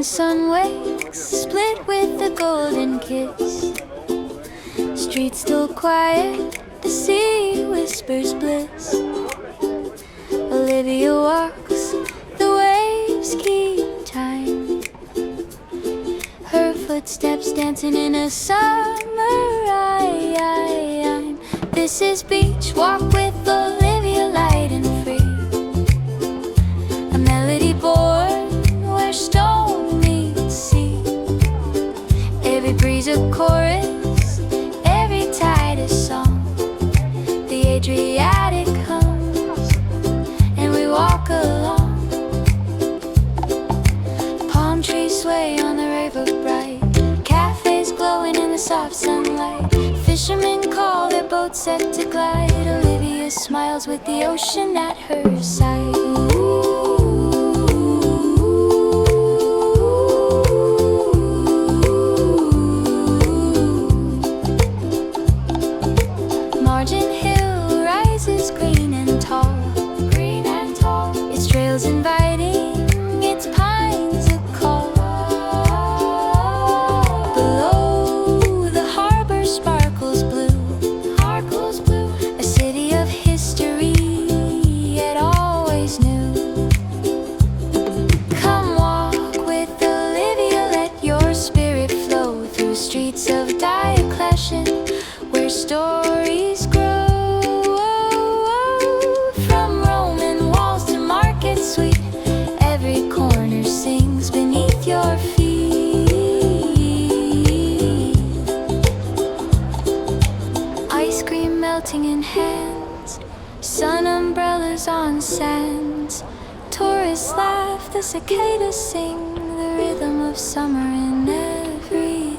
morning sun wakes, split with a golden kiss. Streets still quiet, the sea whispers bliss. Olivia walks, the waves keep time. Her footsteps dancing in a summer rhyme. This is beach walk with Olivia, light and free. A melody born where stone meets sea. Every breeze a chorus, every tide a song. The Adriatic hums, and we walk along. Palm trees sway on the river bright, cafes glowing in the soft sunlight. Fishermen call their boats set to glide. Olivia smiles with the ocean at her side. Marjan Hill rises green and tall, green and tall. Its trails inviting, its pines a call. Below the harbor sparkles blue, a city of history yet always new. Come walk with Olivia, let your spirit flow through streets of Diocletian, where stories grow. From Roman walls to market sweet, every corner sings beneath your feet. Ice cream melting in hands, sun umbrellas on sands. Tourists laugh, the cicadas sing, the rhythm of summer in everything.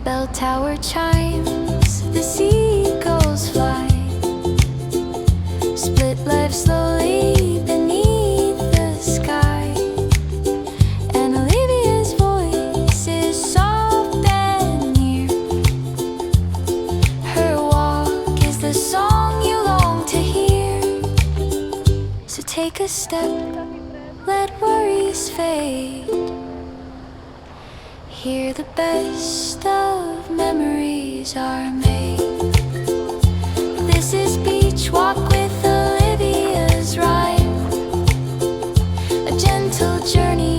Bell tower chimes, the seagulls fly, split life slowly beneath the sky. And Olivia's voice is soft and near. Her walk is the song you long to hear. So take a step, let worries fade. Here the best of memories are made. This is Beach Walk with Olivia's rhyme, a gentle journey